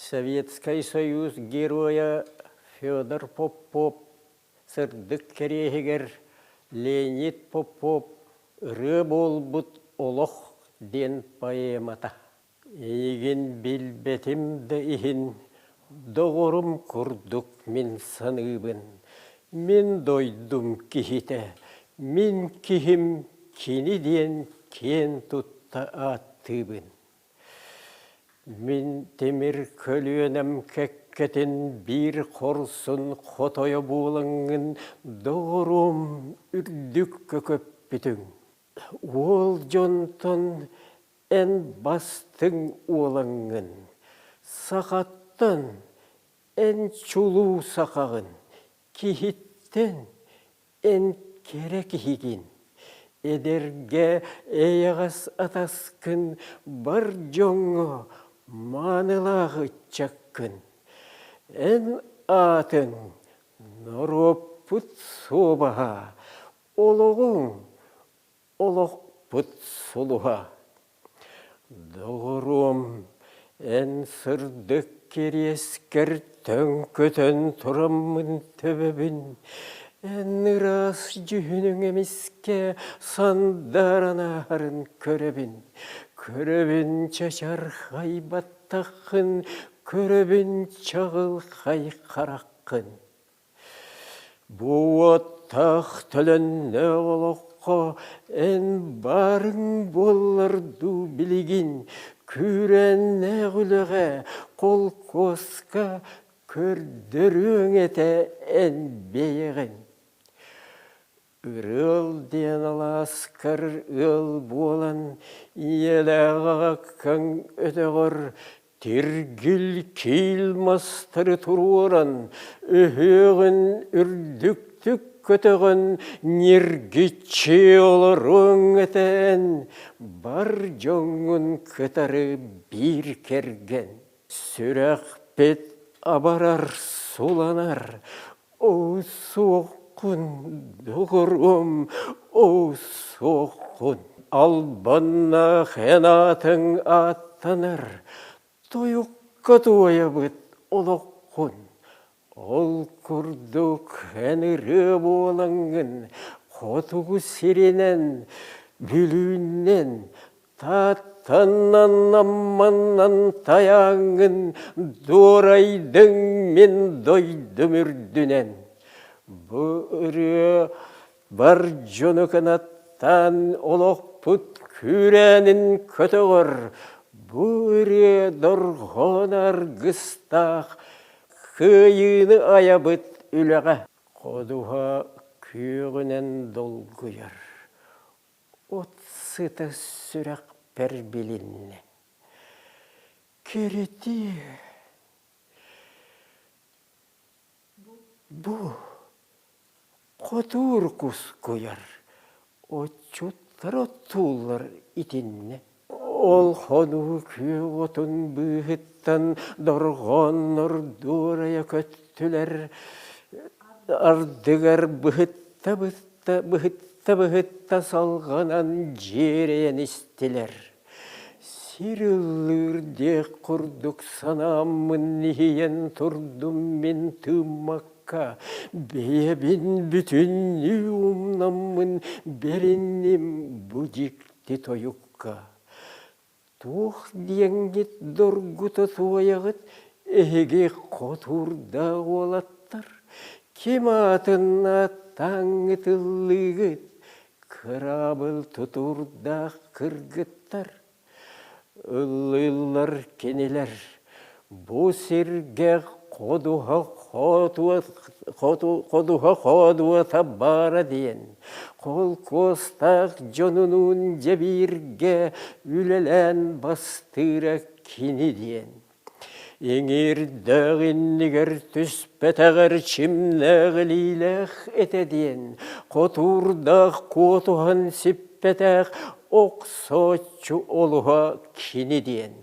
Советский Союз героя Федор Попов, сырдык керегер Леонид Попов, болбут олох ден поэмата. Еген билбетимді ихин, доғырым күрдік мен саныбын. Мен дойдым кихите, мен кихим киниден кен тұтта аттыбын. Мен темір көлөнім кәккетін бір қорсын қотойы болыңын, доғырым үрдік көкөп бүтін. Ол жонтын ән бастың олыңын, сақаттан ән чулу сақағын, кихіттен ән керек хигин. Эдерге эйағас атаскын бар жоңы манылағы чаккын. Ән атын нұроппыт собаға, олығың олықпыт сұлыға. Доғырым ән сырдық керескер төңкөтін тұрамын төбебін. Ән рас жүнің емеске сандарана арын көребін. Көребін чашар хайбаттақын, көребін чағыл хай қараққын. Буаттақ төлінне олыққа ән барың болырду білігін. Күрәнне ғылыға қол қосқа көрдірің әті ән бейігін. Үріл ден аласкар үл болан, еләға кәң өтіғыр, тергіл кейл мастыры тұруыран, өхіғін үрдіктік көтіғін, нергітші олырың әтін, бар жоңын көтары бір керген. Сүрақ бет абарар суланар, о соққын доғырым, о соққын. Албанна хенатың аттанар, тойыққа тойабыт олыққын. Ол күрдік әнірі болыңын, қотығы сиренен, бүлінен, таттаннан амманнан таяңын, дорайдың мен дойдым үрдінен. Бүрі бар жоны қанаттан олықпыт күрәнін көтіғыр, бүрі дұрғанар ғыстақ, қиыны аябыт үліға. Қодуға күйігінен долғыяр, отсыты сүрақ пәр білінне. Кереті бұ қотуыр құс көяр, отчуттар оттулар итінне. Ол хону күйі отын бұғыттан дұрған ұрдурая көттілер, ардығар бұғытта салғанан жерен істелер. Сирілірде құрдық санамын ейен тұрдым мен тымаққа, бейбін бүтін ұмнамын беріннім бұдикті тойыққа. Тух деңгет дұргыты туаяғыт, әге қотурда олаттар, кем атына таңытылығыт, қырабыл тұтурда қыргыттар. Ұлылар кенелер, бұ серге қодуға табара дейін. Қол қостақ жонунун жебирге үлелен бастыра кені дейін. Еңер дағыннігер түспетағыр чимнәғіліләқ әтеден, қотурдақ қотуған сиппетәқ оқсотчу олуға кенеден.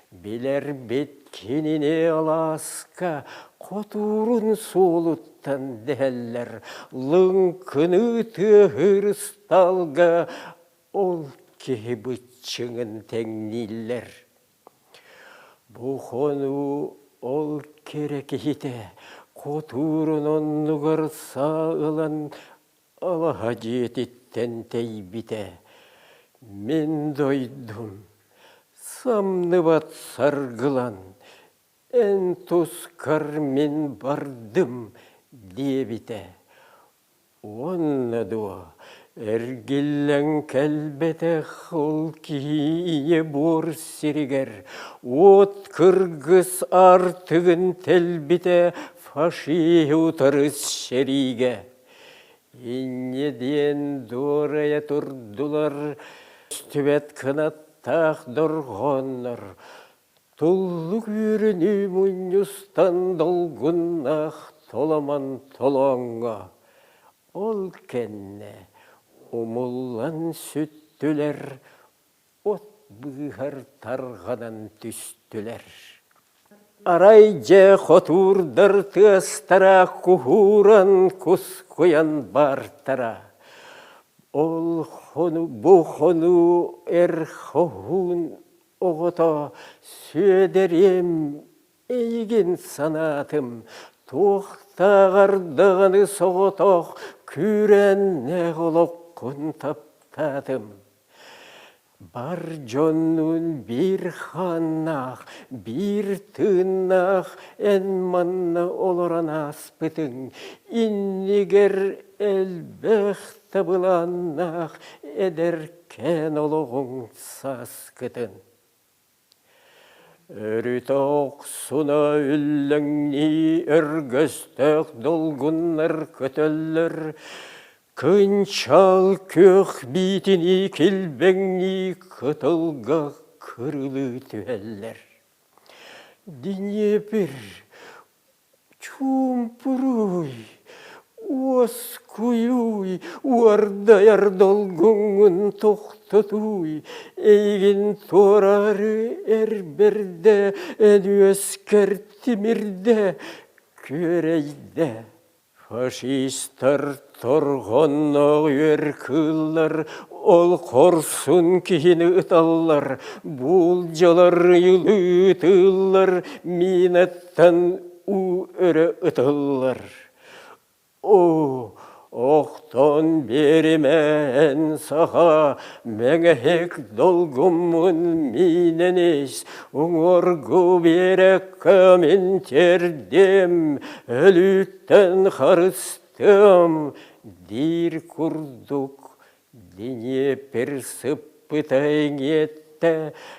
Білер бет кеніне аласқа, қотурын солуттан дәлләр, лың күні түхірсталға, ол кебітчіңін тәңнелер. Бұхону ол керек ете, Котурунон нугар сағылан Алаға жетіттен тейбіте. Мен дойдым, самны бат саргылан, Ән тускар мен бардым дебіте. Онна дуа, әргеллән кәлбәте қол кие бор сиригер, От кыргыз артығын тәлбіте фаши утарыз шериге. Иннеден дорая турдулар, Стүбәт кынаттақ дорғонлар, Тұллық үріні мұнюстан долғынақ толаман толонға. Ол кәнне умуллан сүттілер, От бұғар тарғадан түстілер. Арай же хотурдар тыстара, Кухуран кус қоян бартара. Ол бұ хону хохун оғыта, Сөдерем ейген санатым, Тоқтағардығыны соғытоқ, Күрәнне ғылық күн таптадым. Бар жонун бир ханнах, бир тыннах, Ән манна олоран аспытың, Иннигер әлбәхті бұланнах, Әдеркен олығың саскытын. Өрітоқ суна үлліңні, Өргөстөк долгуннар көтөллөр, Кынчал көх битini келбеңни, Кытылға кырылы түәллер. Днепр, чумпуруй, Оскуюй, Уардаяр долгуңын тоқтатуй, Эйген торары әрберде, Әдүескер тимирде, Көрейде. Фашистар торғоннақ өркіллар, Ол қорсын кейін ұталлар, Бұл жалар үйілі ұтыллар, Минаттан өрі ұтыллар. О, оқтан берімен саға, Мәңәхек долгымын миненес, Оңоргу берекка мен тердем, Әліттен қарыстым, Дир күрдік, Днепр сыппытайң етті,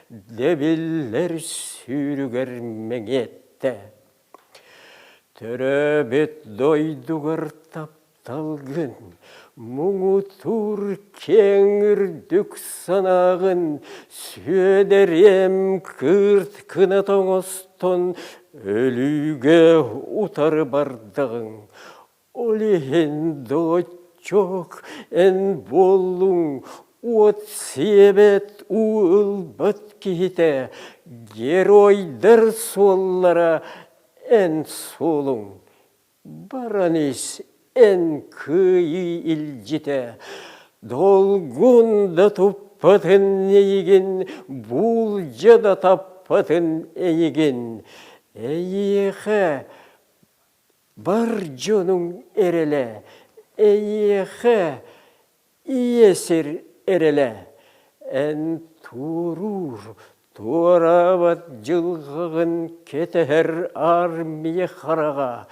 Дәбіллер сүрігер мәңетті. Төрәбет дойдуғыр тапталғын, Мұңы тур кеңірдік санағын, Сөдерем күрт кына тоңыстон, Өліге утары бардығын. Олеген дочок ән болуң, От себет уыл бат кейті, Геройдар соллара ән солың. Баранес ән күйі илжеті, Долгунда тұппатын ейген, Бұл жада таппатын ейген. Әйеқі бар жоның әрелі, Әйеқі иесір әрелі. Ән тұрур, Туарабат жылғығын кетер армия қараға.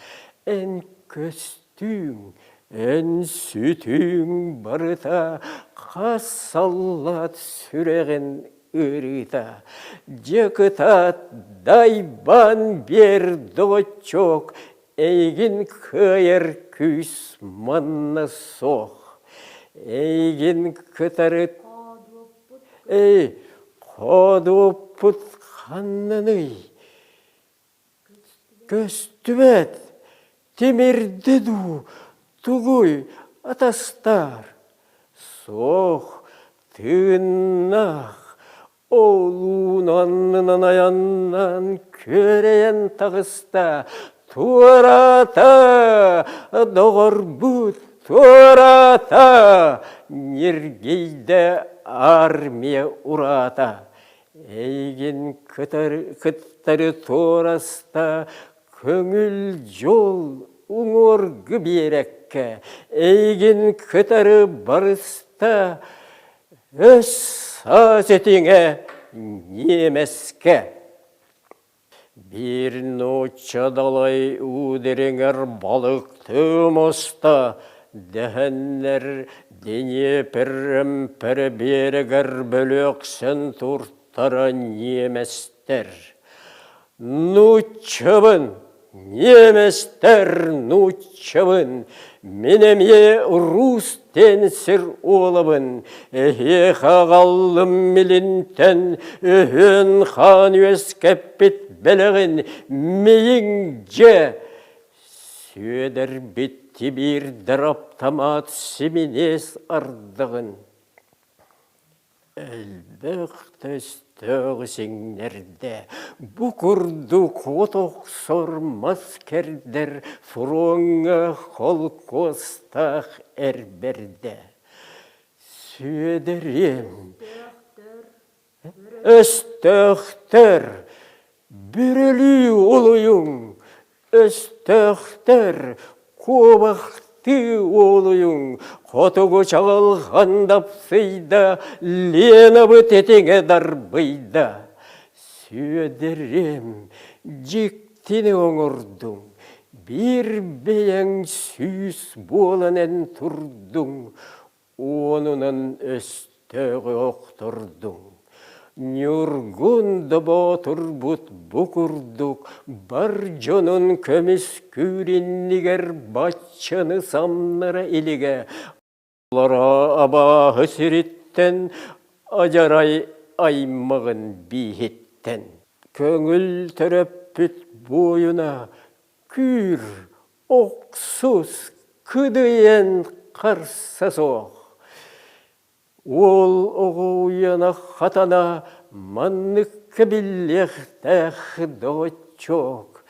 Ән көстің, ән сүтің барыта, Қасаллат сүреген ұрыта. Жекытат дайбан бер дочок, Әйген көйер күс манна соқ. Әйген күтарыт, Қодуыппыт қаннаны, Көстүбәт, темірдіду, Тугуй атастар, Соқ, тыннақ, Олуын аннынан аяннан Көрейен тағыста, Турата, доғыр бұт, Турата, Нергейді армия урата. Эйген кыттары тораста, көңіл жол ұңырғы берекке. Эйген кыттары барыста, өз сазетіңе немеске. Bir noçadalay uderenger balıktı mosta, Dehenler denye perem bereger bölöksen turtara niemester. Nuçabın, niemester nuçabın, Menemye Rus tensir olabın, Ehe xağallım milinten, Öhün xan öskepit belağın, Meyince, Söder bitti bir daraptamat simines ardağın. Elbette stöğsünlerde, bu kurduk otok sormaz kerder, Fronga holkostaq erberde. Söderim, östöktör, bürülü oluyun, östöktör, kovaqtı oluyun, Qotugu çağılğandap sıyda, Lenabı tetenge darbıyda. Söderim, jiktini oңurdun, Bir beyeң süs bolanen turdun, Onunun östöğü oqturdun. Nurgun da botur but bukurduk, Bar jonun kömüs kürinniger, Batçanı samnara ilige, Lara aba hısiritten, Ajaray aymağın bihitten. Köngül töröppüt boyuna, Kür, oksuz, kıdıyen qarsa soğ. Ol oğu uyanak hatana, Manlıkka billeğtəx doçok.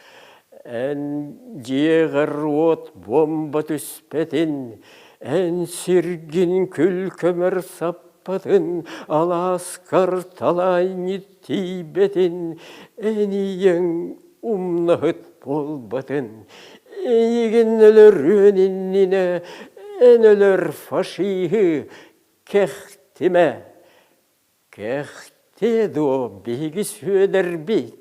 En jeğer ot bomba tüspetin, En sirgin kül kömür sappadın, Alaskar talayni tibbetin, En iyen umnahıt bolbadın. Eygin ölür önünnine, En ölür faşihi, Kehtime, kehte o bilgi söder bit.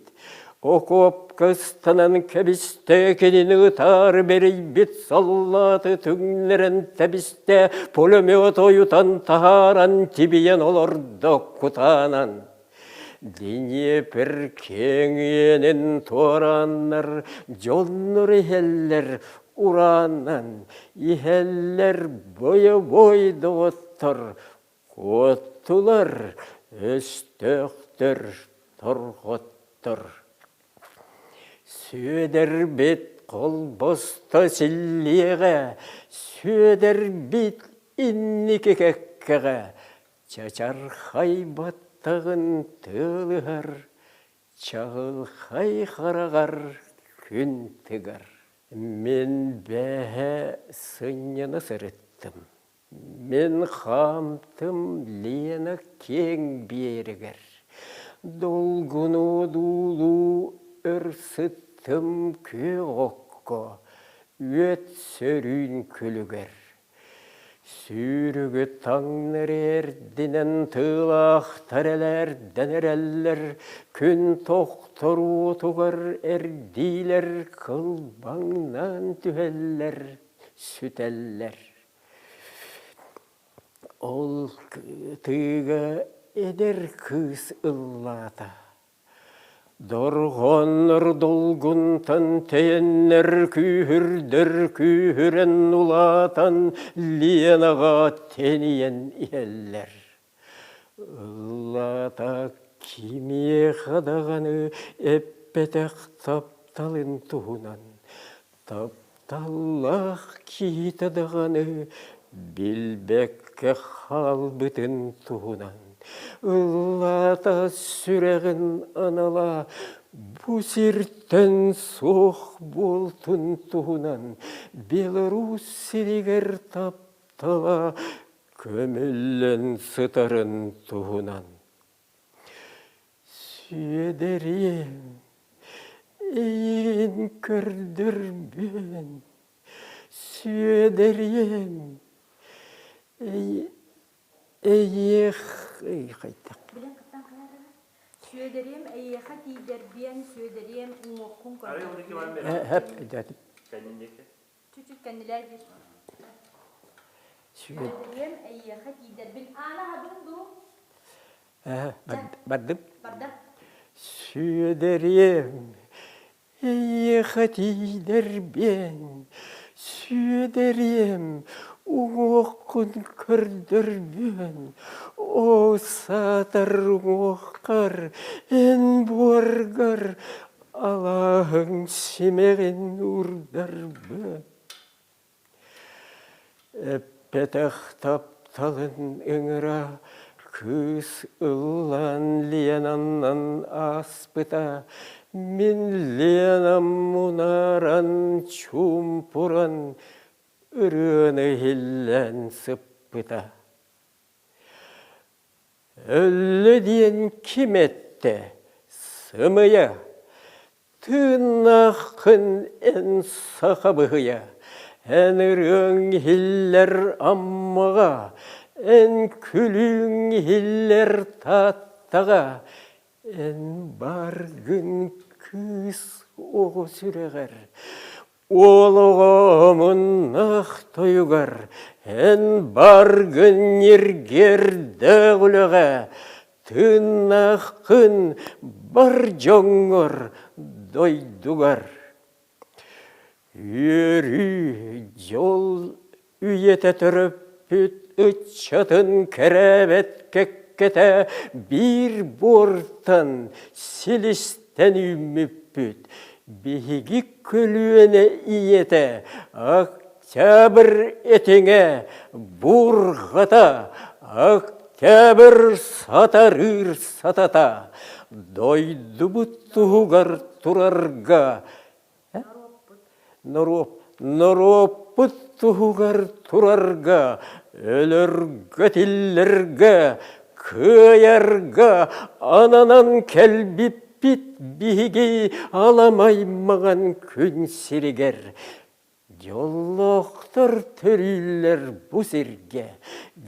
Okop kıstanan kebistekinin ıtar beri bit sallatı tünglerin tebiste. Pulemiyot oyutan taharan tibiyen olurdu kutanan. Diniper kengenin toranlar, Jonur iheller uranan, iheller boya ottar, Kottular östöktür torgottur. Söder bit kol bosta silliğe, Söder bit innike kekkege, Çaçar haybattağın tığılığar, Çağıl hay xarağar gün tıgar. Men bähe sınyanı sırıttım. Men xamtım Lena keng beriger. Dolgunu dulu örsıttım köğokko, Öt sörün külüger. Sürügü tаңнар erdinen tığlaqtar eler, denereller, Kün toqtor otugar erdiler, Kılbаңнан tüheller, süteller. Ol tыга eder kız ıllata, Dorğonlar dolguntan teyenler kühüren ulatan, Lenağa teniyen eller. Illata kimiye xadağanı, Eppetek taptalın tuğunan, Taptallaq kitadağanı, Bilbekke halbıtın tuğunan. Illata süregin anala, Bu sirten soğ boltun tuğunan, Belarus siriger taptala, Kömüllen sıtarın tuğunan. Süederim, eyin kördürben, süederim, kaytak. Süederim, eyyahati derbiyen, süederim, umukkun Hep ededim. Çocuk kendiler bir. Süederim, eyyahati derbiyen. Ana habun bu. Bardım. Barda. Süederim, eyyahati derbiyen, süederim, umukkun kördürben, o satar mukkar, en borgar, Allah'ın simeğin urdarben. Petah taptalın ıngıra, kız ıllan liyanannan aspıta, min liyanam munaran çumpuran, ırını hillen sıppıta. Öllü diyen kim etti sımıya, tırnakın en sakabıya, en ırın hiller ammaga, en külün hiller tattaga, en bargın kız oğu süreger, oğluğumun naq toyugar, en bargın yerger dağlığa, tırnakın bar joңғыр doydugar. Yürü yol üyete törüp üçatın kerebet kekkete bir bortan silisten ümmüppüt. Bihigi kölüene iyete Октябрь etine burgata Октябрь сатарыр сатата дойду буттугар турарга Нороппыт тугар турарга, өлөргө тиллерге, кыярга, ананан келбиппит биги аламаймаган күн сиригер. Жоллоқтор төрүлөр бу сирге,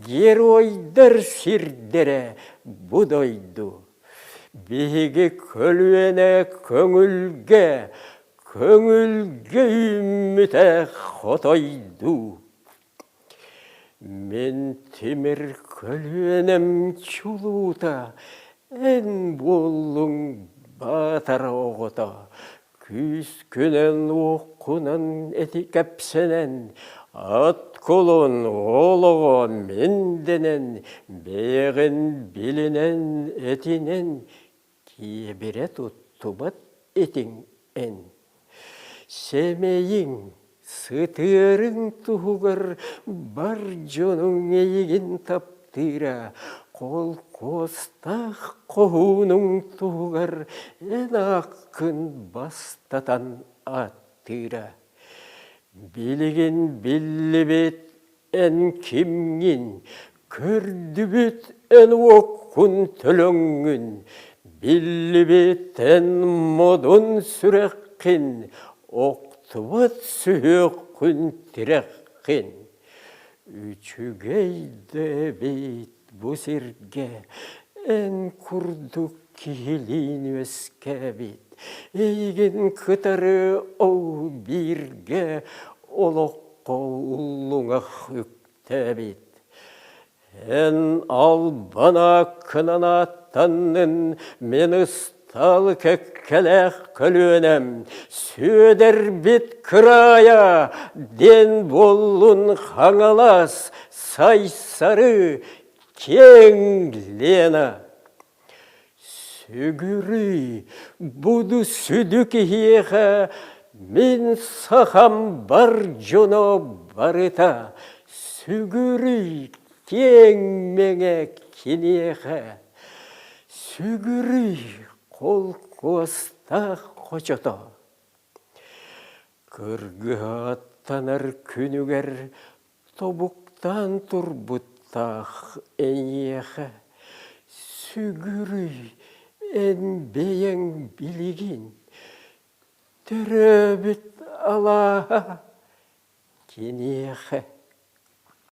геройдар сирдере будойду. Биги көлүене көңүлге, көңүлге үміті хотойду. Мен темір көлөнем чулута, ән болың батар оғыта. Күз күнен оқынан әті кәпсенен, ат колын олығын менденен, беғін білінен әтінен, кебере тұттыбат әтің ән. Семейің, сытырың туғыр, бар жоның егін таптыра, қол қостақ қоғының туғыр, ән ақын бастатан аттыра. Білген білі бет ән кемген, көрді бет ән оқын төліңін, білі бет ән модын сүрәққін, оқтыбыт сүйіққін тірәққін. Үчігейді бейт бұ серге, ән күрдік кейлін өске бейт. Ейген кытары оу бірге, олыққа ұлыңақ үкті бейт. Ән албана кынанаттанын мен ыстал кәккәләқ көлөнем, сөдер бет кырая, ден болын қаңалас, сайсары кеңлена. Сүгірі бұды сүдік еға, мен сақам бар жоно барыта, сүгірі кеңмеңе кенеға, сүгірі қол қоста қочото. Кырғы аттанар күнігер, тобуқтан тұрбыттақ әнеға, сүгірі эн бейен билигин, төрөбіт ала кенеха.